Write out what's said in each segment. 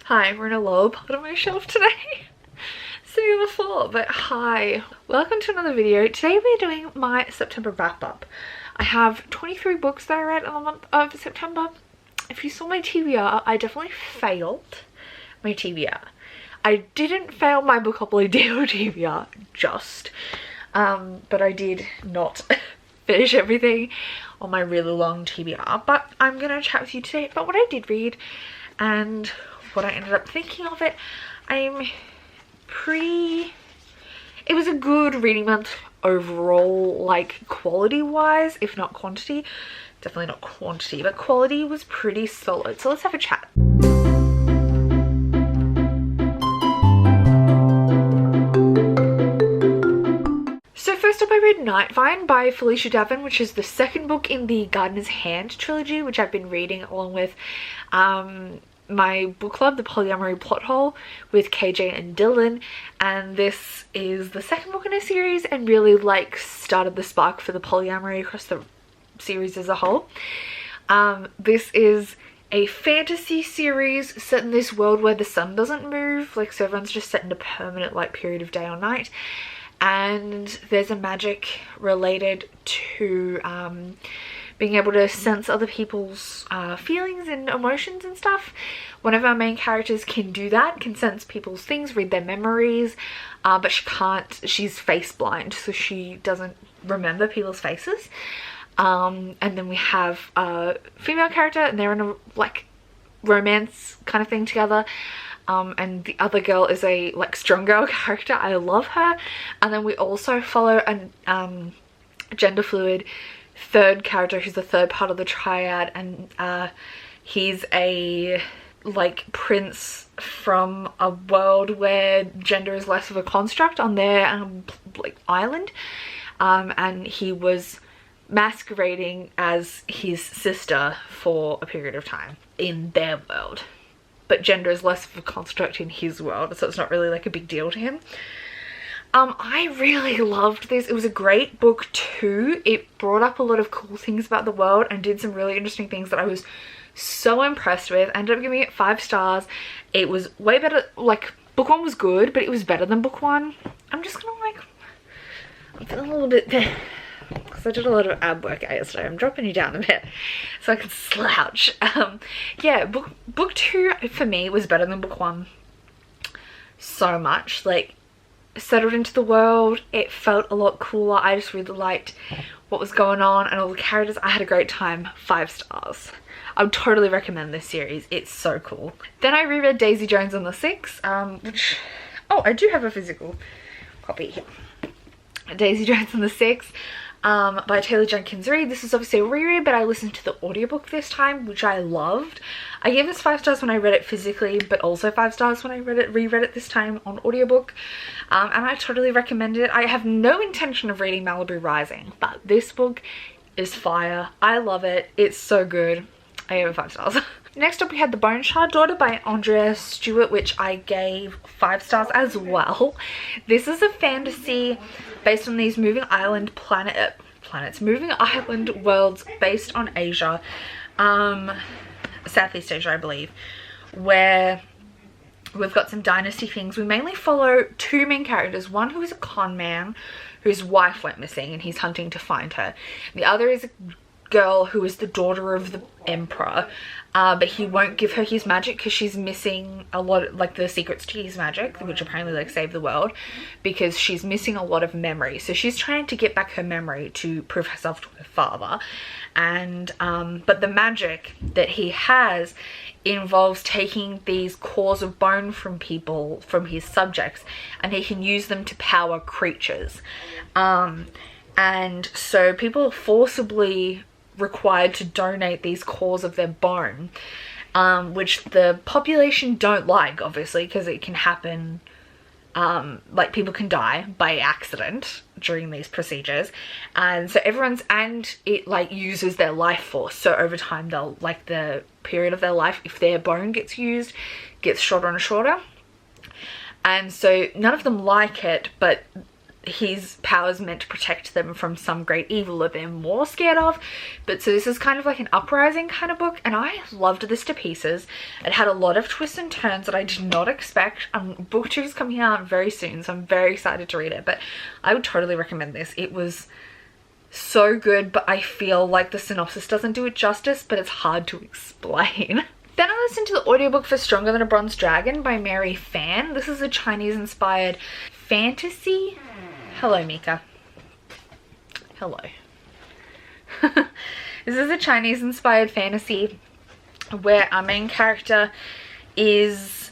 Hi, we're in a lower part of my shelf today. Sitting on the floor, but hi. Welcome to another video. Today we're doing my September wrap up. I have 23 books that I read in the month of September. If you saw my TBR, I definitely failed my TBR. I didn't fail my Bookopoly deal TBR, but I did not finish everything on my really long TBR. But I'm gonna chat with you today about what I did read and what I ended up thinking of it. It was a good reading month overall, like quality wise, if not quantity. Definitely not quantity, but quality was pretty solid. So let's have a chat. So first up I read Nightvine by Felicia Davin, which is the second book in the Gardener's Hand trilogy, which I've been reading along with my book club, The Polyamory Plot Hole, with KJ and Dylan, and this is the second book in a series and really like started the spark for the polyamory across the series as a whole. This is a fantasy series set in this world where the sun doesn't move, like so everyone's just set in a permanent like period of day or night, and there's a magic related to being able to sense other people's feelings and emotions and stuff. One of our main characters can do that, can sense people's things, read their memories, but she's face blind, so she doesn't remember people's faces. And then we have a female character and they're in a like romance kind of thing together. And the other girl is a like strong girl character. I love her. And then we also follow a gender fluid third character who's the third part of the triad, and he's a like prince from a world where gender is less of a construct on their like island, and he was masquerading as his sister for a period of time in their world, but gender is less of a construct in his world, so it's not really like a big deal to him. I really loved this. It was a great book too. It brought up a lot of cool things about the world and did some really interesting things that I was so impressed with. I ended up giving it 5 stars. It was way better, like book 1 was good, but it was better than book 1. I'm just gonna like, I'm feeling a little bit, because I did a lot of ab work yesterday. I'm dropping you down a bit so I can slouch. Yeah, book 2 for me was better than book 1 so much. Like, settled into the world, it felt a lot cooler. I just really liked what was going on and all the characters. I had a great time. 5 stars. I would totally recommend this series. It's so cool. Then I reread Daisy Jones and the Six, which, oh, I do have a physical copy here. Daisy Jones and the Six by Taylor Jenkins Reid. This is obviously a reread, but I listened to the audiobook this time, which I loved. I gave this 5 stars when I read it physically, but also 5 stars when I reread it this time on audiobook. And I totally recommend it. I have no intention of reading Malibu Rising, but this book is fire. I love it. It's so good. I gave it 5 stars. Next up we had The Bone Shard Daughter by Andrea Stewart, which I gave 5 stars as well. This is a fantasy based on these moving island moving island worlds based on Asia, Southeast Asia I believe, where we've got some dynasty things. We mainly follow 2 main characters, one who is a con man whose wife went missing and he's hunting to find her. The other is a girl who is the daughter of the emperor, but he won't give her his magic because she's missing a lot of, like, the secrets to his magic, which apparently like save the world, because she's missing a lot of memory. So she's trying to get back her memory to prove herself to her father, and but the magic that he has involves taking these cores of bone from people, from his subjects, and he can use them to power creatures, and so people are forcibly required to donate these cores of their bone, which the population don't like, obviously, because it can happen, like people can die by accident during these procedures, and so it like uses their life force. So over time they'll, like, the period of their life, if their bone gets used, gets shorter and shorter, and so none of them like it, but his powers meant to protect them from some great evil that they're more scared of. But so this is kind of like an uprising kind of book, and I loved this to pieces. It had a lot of twists and turns that I did not expect. Book 2 is coming out very soon, so I'm very excited to read it, but I would totally recommend this. It was so good, but I feel like the synopsis doesn't do it justice, but it's hard to explain. Then I listened to the audiobook for Stronger Than a Bronze Dragon by Mary Fan. This is a Chinese inspired fantasy. Hello, Mika. Hello. This is a Chinese inspired fantasy where our main character is,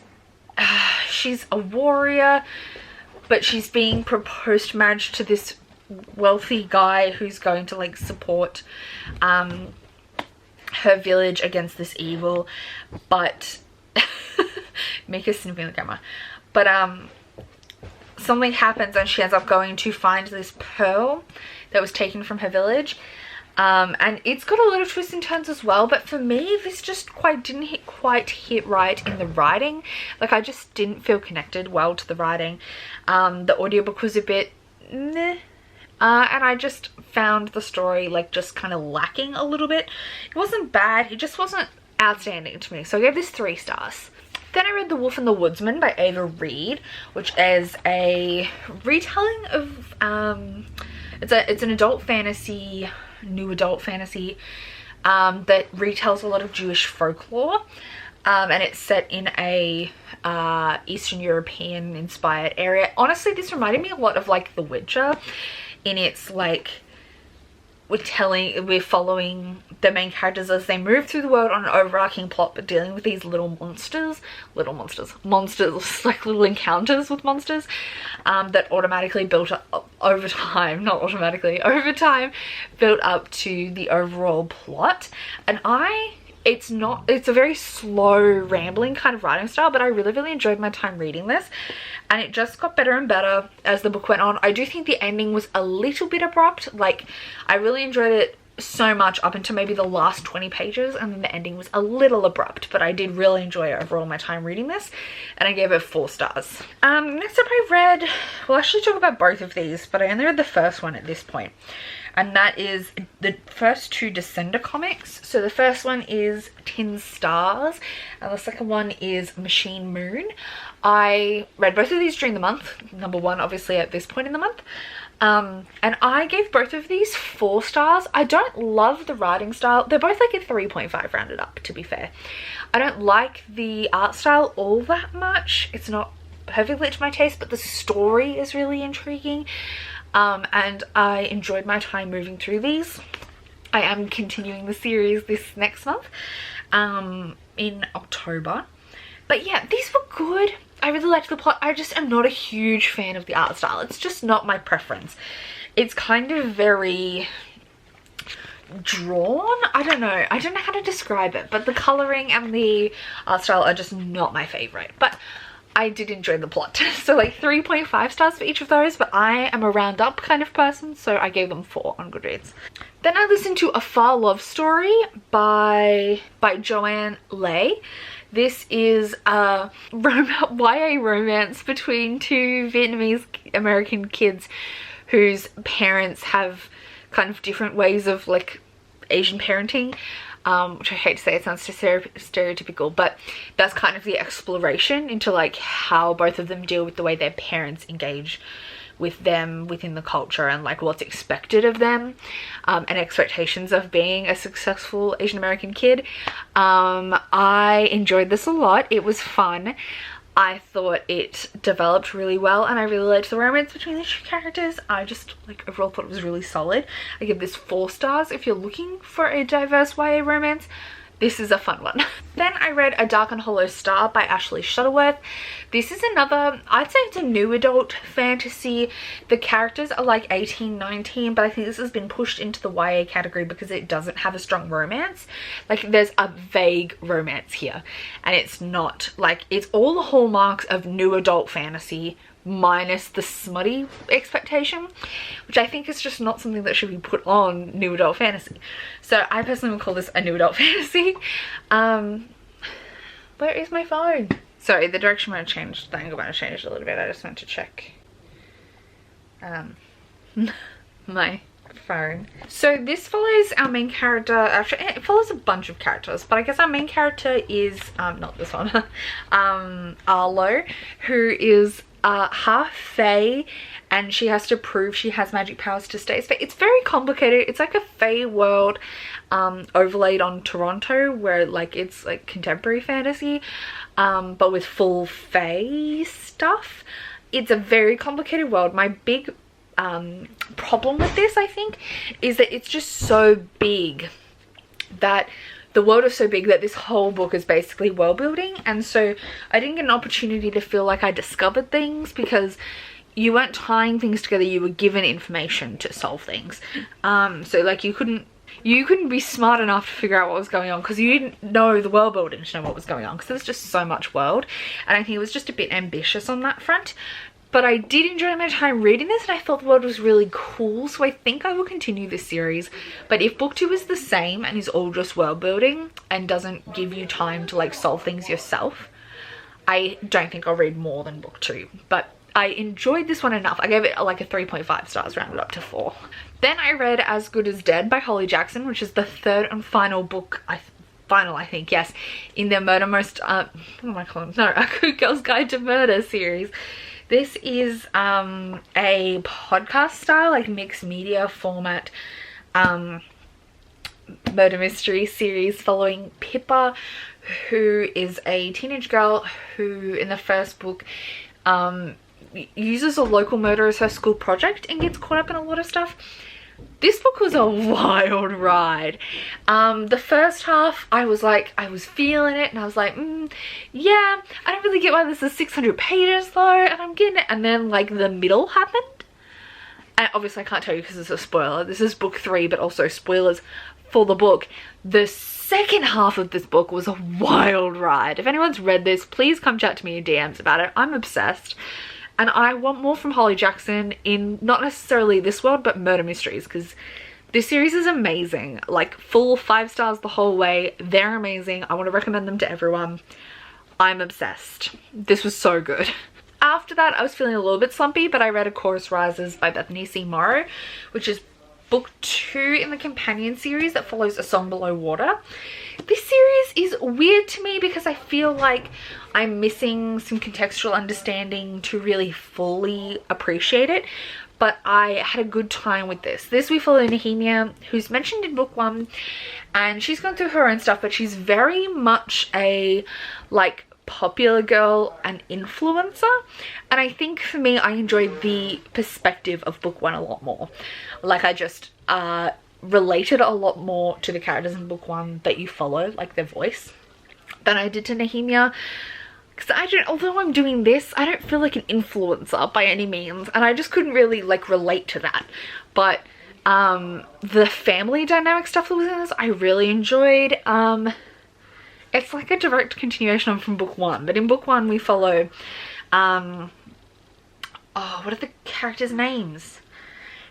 she's a warrior, but she's being proposed to marriage to this wealthy guy who's going to like support her village against this evil. But Mika's sniffing the camera. But something happens and she ends up going to find this pearl that was taken from her village. And it's got a lot of twists and turns as well, but for me this just didn't quite hit right in the writing. Like, I just didn't feel connected well to the writing. The audiobook was a bit meh. And I just found the story like just kind of lacking a little bit. It wasn't bad, it just wasn't outstanding to me, so I gave this 3 stars. Then I read The Wolf and the Woodsman by Ava Reid, which is a retelling of it's an adult fantasy, new adult fantasy that retells a lot of Jewish folklore. And it's set in a Eastern European inspired area. Honestly, this reminded me a lot of like The Witcher, in its like we're following the main characters as they move through the world on an overarching plot, but dealing with these monsters, like little encounters with monsters that automatically built up over time, built up to the overall plot. And it's a very slow, rambling kind of writing style, but I really enjoyed my time reading this, and it just got better and better as the book went on. I do think the ending was a little bit abrupt. Like, I really enjoyed it so much up until maybe the last 20 pages, and then the ending was a little abrupt, but I did really enjoy it overall my time reading this, and I gave it 4 stars. Next up I read, we'll actually talk about both of these, but I only read the first one at this point. And that is the first 2 Descender comics. So the first one is Tin Stars and the second one is Machine Moon. I read both of these during the month, number 1 obviously at this point in the month. And I gave both of these 4 stars. I don't love the writing style. They're both like a 3.5 rounded up, to be fair. I don't like the art style all that much. It's not perfectly to my taste, but the story is really intriguing. And I enjoyed my time moving through these. I am continuing the series this next month, in October. But yeah, these were good. I really liked the plot. I just am not a huge fan of the art style. It's just not my preference. It's kind of very drawn. I don't know how to describe it, but the coloring and the art style are just not my favorite. But I did enjoy the plot. So like 3.5 stars for each of those, but I am a round up kind of person, so I gave them 4 on Goodreads. Then I listened to A Far Love Story by Joanne Lay. This is a YA romance between 2 Vietnamese American kids whose parents have kind of different ways of like Asian parenting. Which I hate to say, it sounds stereotypical, but that's kind of the exploration into like how both of them deal with the way their parents engage with them within the culture, and like what's expected of them, and expectations of being a successful Asian American kid. I enjoyed this a lot. It was fun. I thought it developed really well, and I really liked the romance between the 2 characters. I just like overall thought it was really solid. I give this 4 stars. If you're looking for a diverse YA romance, this is a fun one. Then I read A Dark and Hollow Star by Ashley Shuttleworth. This is another, I'd say it's a new adult fantasy. The characters are like 18, 19, but I think this has been pushed into the YA category because it doesn't have a strong romance. Like, there's a vague romance here, and it's not like, it's all the hallmarks of new adult fantasy minus the smutty expectation, which I think is just not something that should be put on new adult fantasy. So I personally would call this a new adult fantasy. Where is my phone? Sorry, the direction might have changed. The angle might have changed a little bit. I just went to check. my phone. So this follows our main character. Actually, it follows a bunch of characters, but I guess our main character is not this one. Arlo, who is half fae, and she has to prove she has magic powers to stay as fae. It's very complicated. It's like a fae world overlaid on Toronto, where like it's like contemporary fantasy, but with full fae stuff. It's a very complicated world. My big problem with this, I think, is that it's just so big, that the world is so big that this whole book is basically world building, and so I didn't get an opportunity to feel like I discovered things, because you weren't tying things together, you were given information to solve things. So like you couldn't be smart enough to figure out what was going on, because you didn't know the world building to know what was going on, because there's just so much world, and I think it was just a bit ambitious on that front. But I did enjoy my time reading this, and I thought the world was really cool, so I think I will continue this series. But if book 2 is the same and is all just world building and doesn't give you time to like solve things yourself, I don't think I'll read more than book 2. But I enjoyed this one enough. I gave it like a 3.5 stars, rounded up to 4. Then I read As Good as Dead by Holly Jackson, which is the third and final book, I think, yes, in their Murder Most, what am I calling it? No, A Good Girl's Guide to Murder series. This is a podcast style, like mixed media format murder mystery series following Pippa, who is a teenage girl who in the first book uses a local murder as her school project and gets caught up in a lot of stuff. This book was a wild ride. The first half, I was feeling it, and I was like, yeah, I don't really get why this is 600 pages though, and I'm getting it. And then like the middle happened, and obviously I can't tell you because it's a spoiler. This is book 3, but also spoilers for the book. The second half of this book was a wild ride. If anyone's read this, please come chat to me in DMs about it. I'm obsessed. And I want more from Holly Jackson in not necessarily this world, but murder mysteries, because this series is amazing. Like full 5 stars the whole way. They're amazing. I want to recommend them to everyone. I'm obsessed. This was so good. After that, I was feeling a little bit slumpy, but I read A Chorus Rises by Bethany C. Morrow, which is book 2 in the companion series that follows A Song Below Water. This series is weird to me because I feel like I'm missing some contextual understanding to really fully appreciate it, but I had a good time with this. We follow Nehemia, who's mentioned in book 1, and she's gone through her own stuff, but she's very much a like popular girl and influencer, and I think for me I enjoyed the perspective of book 1 a lot more. Like I just related a lot more to the characters in book 1 that you follow, like their voice, than I did to Nehemia, because although I'm doing this, I don't feel like an influencer by any means, and I just couldn't really like relate to that. But the family dynamic stuff that was in this I really enjoyed. It's like a direct continuation from book 1, but in book 1 we follow what are the characters' names?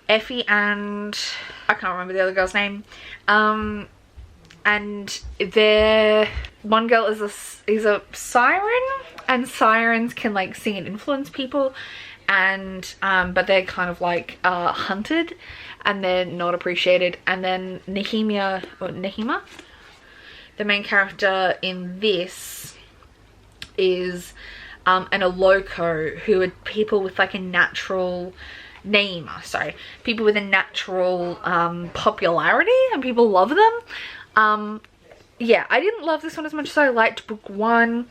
Effie and I can't remember the other girl's name. And one girl is a siren, and sirens can like sing and influence people, and but they're kind of like hunted and they're not appreciated. And then Nehemia, the main character in this, is an Aloco, who are people with like a natural people with a natural popularity, and people love them. Yeah, I didn't love this one as much as I liked book 1,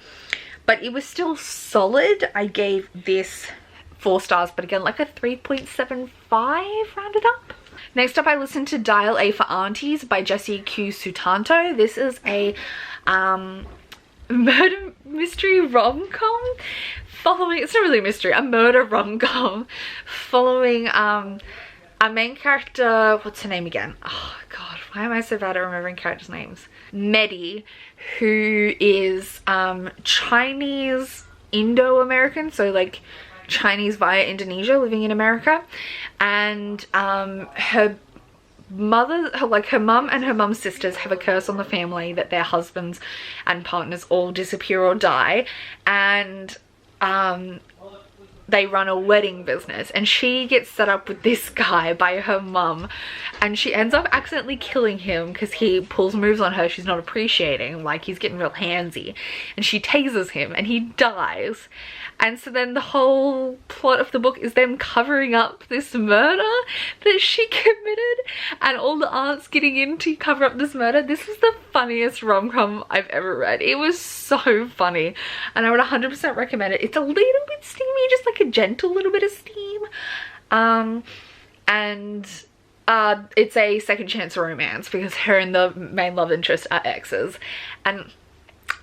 but it was still solid. I gave this 4 stars, but again like a 3.75 rounded up. Next up, I listened to Dial A For Aunties by Jessie Q. Sutanto. This is a murder mystery rom-com following, it's not really a mystery, a murder rom-com following a main character, what's her name again? Oh god, why am I so bad at remembering characters' names? Medi, who is Chinese Indo-American, so like Chinese via Indonesia, living in America, and her mum and her mum's sisters have a curse on the family that their husbands and partners all disappear or die, and they run a wedding business, and she gets set up with this guy by her mum, and she ends up accidentally killing him because he pulls moves on her she's not appreciating, like he's getting real handsy, and she tases him and he dies. And so then the whole plot of the book is them covering up this murder that she committed, and all the aunts getting in to cover up this murder. This was the funniest rom-com I've ever read. It was so funny, and I would 100% recommend it. It's a little bit steamy, just like a gentle little bit of steam. It's a second chance romance because her and the main love interest are exes, and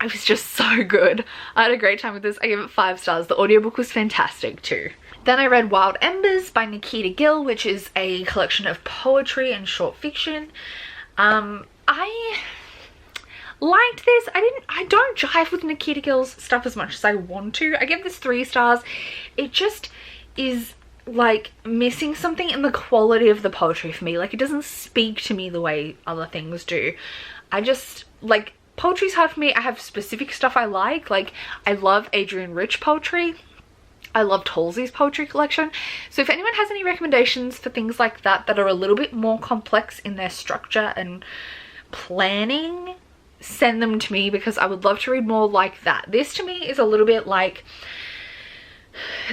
it was just so good. I had a great time with this. I gave it 5 stars. The audiobook was fantastic too. Then I read Wild Embers by Nikita Gill, which is a collection of poetry and short fiction. I liked this. I don't jive with Nikita Gill's stuff as much as I want to. I give this 3 stars. It just is like missing something in the quality of the poetry for me. Like, it doesn't speak to me the way other things do. I just like, poetry's hard for me. I have specific stuff I like I love Adrian Rich poetry. I love Halsey's poetry collection. So if anyone has any recommendations for things like that that are a little bit more complex in their structure and planning, send them to me, because I would love to read more like that. This to me is a little bit like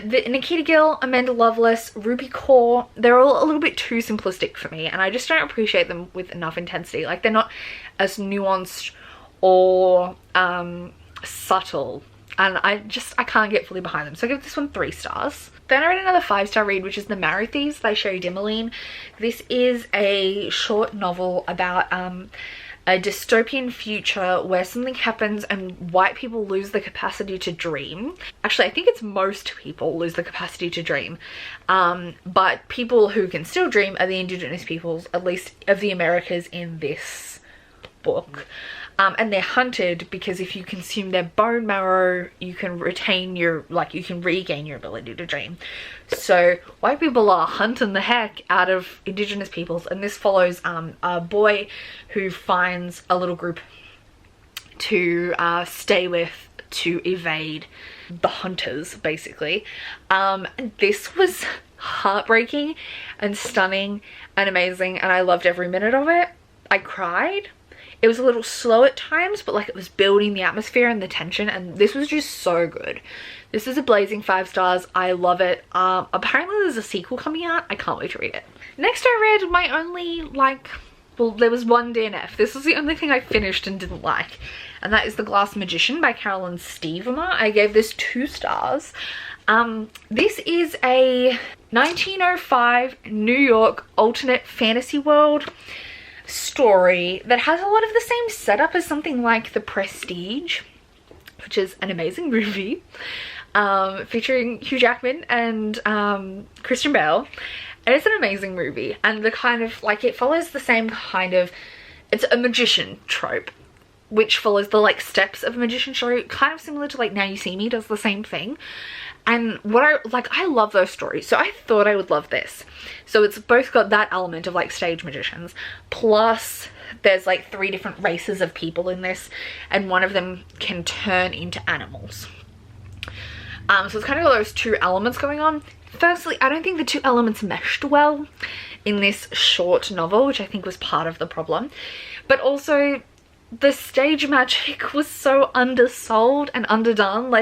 the Nikita Gill, Amanda Lovelace, Ruby Kaur. They're all a little bit too simplistic for me, and I just don't appreciate them with enough intensity. Like, they're not as nuanced or subtle, and I can't get fully behind them. So I give this one 3 stars. Then I read another 5-star read, which is The Marathis by Sherry Dimmoline. This is a short novel about a dystopian future where something happens and white people lose the capacity to dream. Actually, I think it's most people lose the capacity to dream. But people who can still dream are the indigenous peoples, at least of the Americas in this book. And they're hunted because if you consume their bone marrow, you can retain your, you can regain your ability to dream. So white people are hunting the heck out of indigenous peoples, and this follows a boy who finds a little group to stay with to evade the hunters, basically. This was heartbreaking and stunning and amazing, and I loved every minute of it. I cried. It was a little slow at times, but like, it was building the atmosphere and the tension, and this was just so good. This is a blazing 5 stars. I love it. Apparently there's a sequel coming out. I can't wait to read it. Next I read my only well, there was one DNF. This was the only thing I finished and didn't like, and that is The Glass Magician by Carolyn Stevermer. I gave this 2 stars. This is a 1905 New York alternate fantasy world story that has a lot of the same setup as something like The Prestige, which is an amazing movie featuring Hugh Jackman and Christian Bale. And it's an amazing movie, and the kind of it follows the same kind of, it's a magician trope which follows the steps of a magician show, kind of similar to Now You See Me does the same thing. And what I love those stories, so I thought I would love this. So it's both got that element of stage magicians, plus there's 3 different races of people in this, and one of them can turn into animals. So it's kind of got those 2 elements going on. Firstly, I don't think the 2 elements meshed well in this short novel, which I think was part of the problem. But also, the stage magic was so undersold and underdone.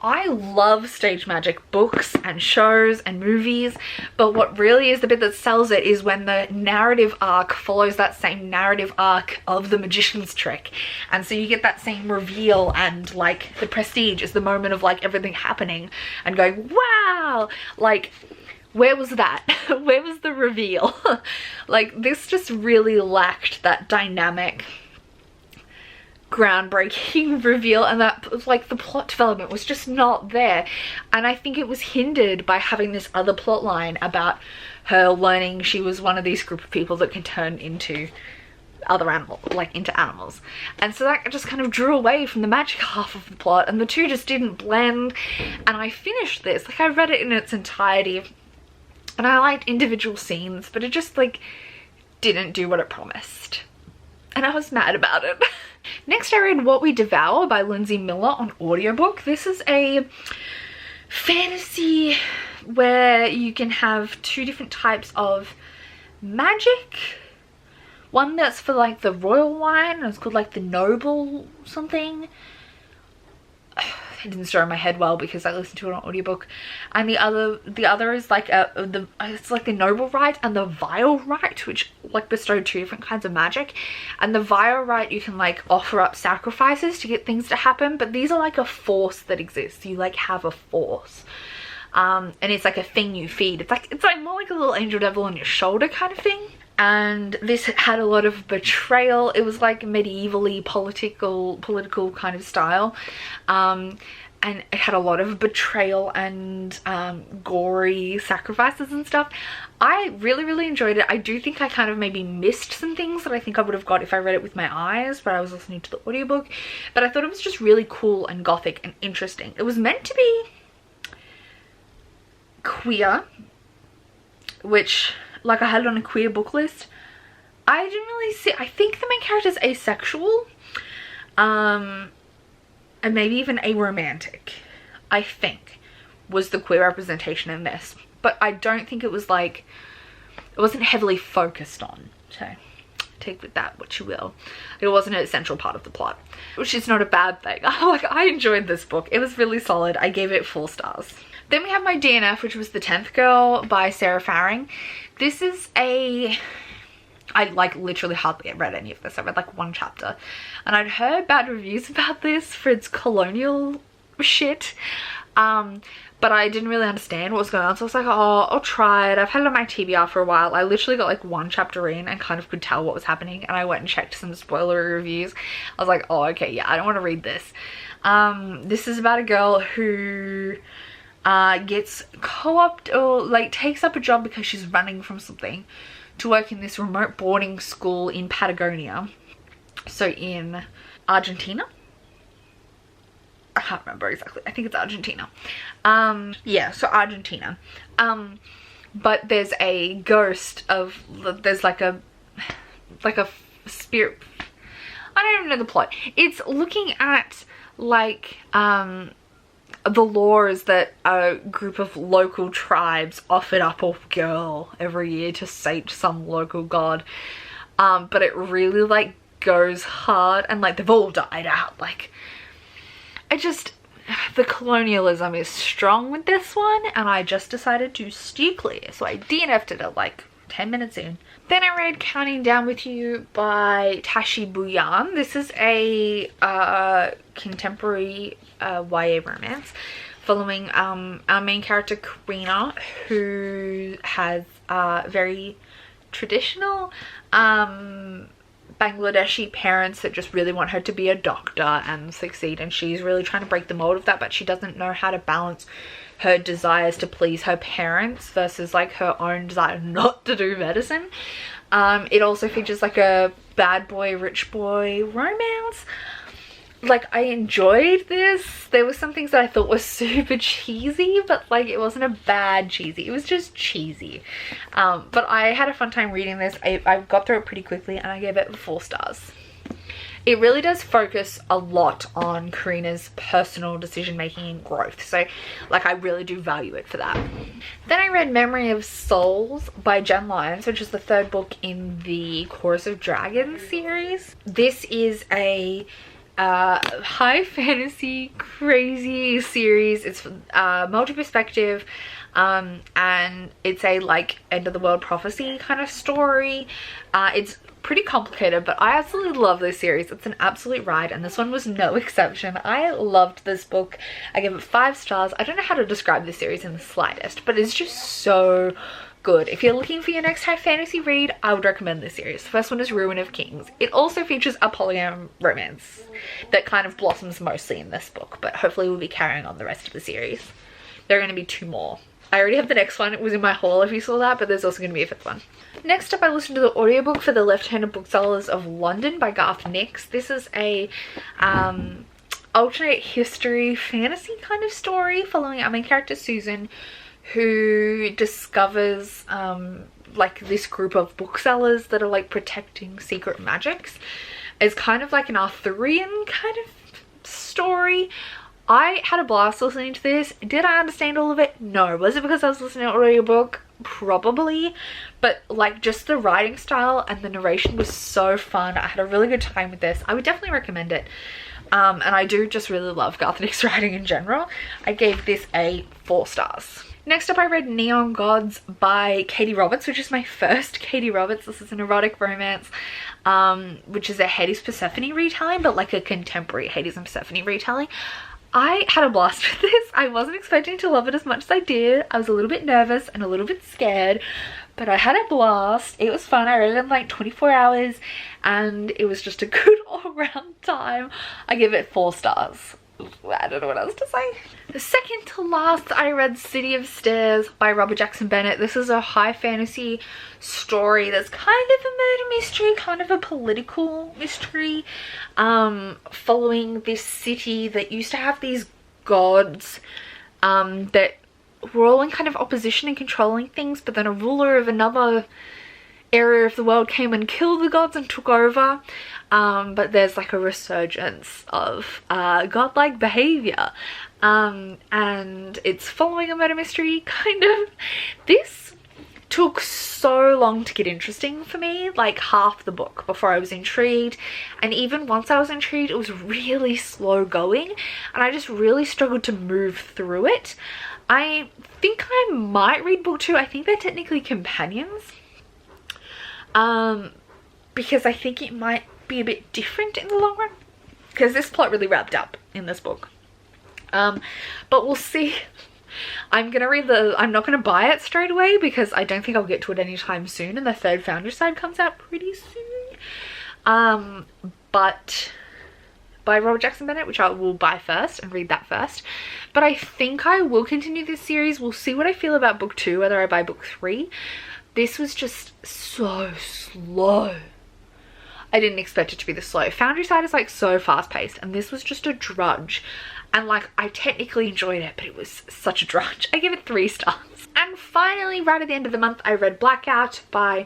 I love stage magic books and shows and movies, but what really is the bit that sells it is when the narrative arc follows that same narrative arc of the magician's trick. And so you get that same reveal, and The Prestige is the moment of everything happening and going, wow, where was that? Where was the reveal? This just really lacked that dynamic, groundbreaking reveal, and that the plot development was just not there. And I think it was hindered by having this other plot line about her learning she was one of these group of people that can turn into other animals, into animals. And so that just kind of drew away from the magic half of the plot, and the 2 just didn't blend. And I finished this, I read it in its entirety, and I liked individual scenes, but it just didn't do what it promised, and I was mad about it. Next I read What We Devour by Lindsay Miller on audiobook. This is a fantasy where you can have two different types of magic. One that's for like the royal wine, and it's called like the noble something. It didn't stir in my head well because I listened to it on audiobook. And the other is like it's like the noble rite and the vile rite, which like bestow two different kinds of magic. And the vile rite, you can like offer up sacrifices to get things to happen, but these are like a force that exists. You like have a force. And it's like a thing you feed. It's like more like a little angel devil on your shoulder kind of thing. And this had a lot of betrayal. It was like medievally political kind of style. And it had a lot of betrayal and gory sacrifices and stuff. I really enjoyed it. I do think I kind of maybe missed some things that I think I would have got if I read it with my eyes, but I was listening to the audiobook. But I thought it was just really cool and gothic and interesting. It was meant to be queer, which like I had it on a queer book list. I didn't really see, I think the main character is asexual, and maybe even aromantic, I think, was the queer representation in this. But I don't think it was like, it wasn't heavily focused on, so take with that what you will. It wasn't an essential part of the plot, which is not a bad thing. Like, I enjoyed this book. It was really solid. I gave it 4 stars. Then we have my DNF, which was The 10th Girl by Sarah Faring. This is I like literally hardly read any of this. I read like 1 chapter, and I'd heard bad reviews about this for its colonial shit, but I didn't really understand what was going on, so I was like, oh, I'll try it. I've had it on my TBR for a while. I literally got like 1 chapter in and kind of could tell what was happening, and I went and checked some spoilery reviews. I was like, oh, okay, yeah, I don't want to read this. This is about a girl who gets co-opted, or like takes up a job because she's running from something, to work in this remote boarding school in Patagonia, so in Argentina. I can't remember exactly. I think it's Argentina. Yeah, so Argentina. But there's a ghost of, there's like a spirit. I don't even know the plot. It's looking at like the laws that a group of local tribes offered up a girl every year to sate some local god. But it really like goes hard, and like they've all died out. Like, the colonialism is strong with this one, and I just decided to steer clear. So I DNF'd it at like 10 minutes in. Then I read Counting Down With You by Tashi Bhuyan. This is a contemporary YA romance following our main character Karina, who has very traditional Bangladeshi parents that just really want her to be a doctor and succeed, and she's really trying to break the mold of that, but she doesn't know how to balance her desires to please her parents versus like her own desire not to do medicine. It also features like a bad boy rich boy romance. Like, I enjoyed this. There were some things that I thought were super cheesy, but like it wasn't a bad cheesy, it was just cheesy. But I had a fun time reading this. I got through it pretty quickly, and I gave it 4 stars. It really does focus a lot on Karina's personal decision making and growth, so like I really do value it for that. Then I read Memory of Souls by Jen Lyons, which is the 3rd book in the Chorus of Dragons series. This is a high fantasy crazy series. It's multi-perspective, and it's a like end of the world prophecy kind of story. It's pretty complicated, but I absolutely love this series. It's an absolute ride, and this one was no exception. I loved this book. I gave it 5 stars. I don't know how to describe this series in the slightest, but it's just so good. If you're looking for your next high fantasy read, I would recommend this series. The first one is Ruin of Kings. It also features a polyam romance that kind of blossoms mostly in this book, but hopefully we'll be carrying on the rest of the series. There are going to be 2 more. I already have the next one. It was in my haul if you saw that, but there's also going to be a 5th one. Next up, I listened to the audiobook for The Left-Handed Booksellers of London by Garth Nix. This is a alternate history fantasy kind of story following our main character Susan, who discovers like this group of booksellers that are like protecting secret magics. It's kind of like an Arthurian kind of story. I had a blast listening to this. Did I understand all of it? No. Was it because I was listening to an audiobook? Probably. But like just the writing style and the narration was so fun. I had a really good time with this. I would definitely recommend it. And I do just really love Garth Ennis writing in general. I gave this a 4 stars. Next up, I read Neon Gods by Katie Roberts, which is my first Katie Roberts. This is an erotic romance, which is a Hades Persephone retelling, but like a contemporary Hades and Persephone retelling. I had a blast with this. I wasn't expecting to love it as much as I did. I was a little bit nervous and a little bit scared, but I had a blast. It was fun. I read it in like 24 hours and it was just a good all-round time. I give it 4 stars. I don't know what else to say. The second to last, I read City of Stairs by Robert Jackson Bennett. This is a high fantasy story that's kind of a murder mystery, kind of a political mystery, following this city that used to have these gods that were all in kind of opposition and controlling things, but then a ruler of another area of the world came and killed the gods and took over. But there's like a resurgence of godlike behavior, and it's following a murder mystery kind of. This took so long to get interesting for me, like half the book before I was intrigued, and even once I was intrigued it was really slow going and I just really struggled to move through it. I think I might read book 2. I think they're technically companions, because I think it might be a bit different in the long run, because this plot really wrapped up in this book, but we'll see. I'm not gonna buy it straight away because I don't think I'll get to it anytime soon, and the third Founderside comes out pretty soon, but by Robert Jackson Bennett, which I will buy first and read that first. But I think I will continue this series. We'll see what I feel about book 2, whether I buy book 3. This was just so slow. I didn't expect it to be this slow. Founderside is like so fast paced and this was just a drudge. And like I technically enjoyed it, but it was such a drudge. I give it 3 stars. And finally, right at the end of the month, I read Blackout by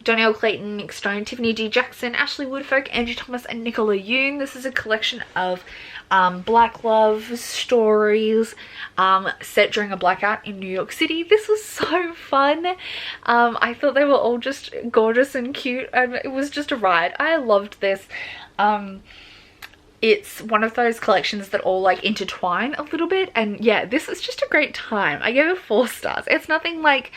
Donnell Clayton, Nick Stone, Tiffany D. Jackson, Ashley Woodfolk, Angie Thomas, and Nicola Yoon. This is a collection of black love stories set during a blackout in New York City. This was so fun. I thought they were all just gorgeous and cute, and it was just a ride. I loved this. It's one of those collections that all like intertwine a little bit, and yeah, this was just a great time. I gave it 4 stars. It's nothing like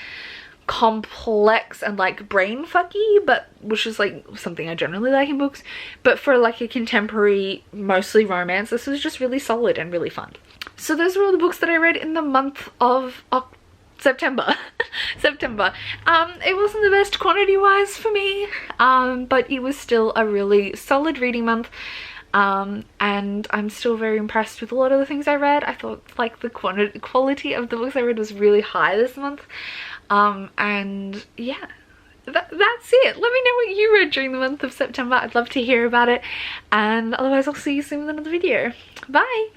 complex and like brain fucky, but which is like something I generally like in books, but for like a contemporary mostly romance, this was just really solid and really fun. So those were all the books that I read in the month of September. It wasn't the best quantity wise for me, but it was still a really solid reading month. And I'm still very impressed with a lot of the things I read. I thought like the quality of the books I read was really high this month. And yeah, that's it. Let me know what you read during the month of September. I'd love to hear about it. And otherwise I'll see you soon with another video. Bye!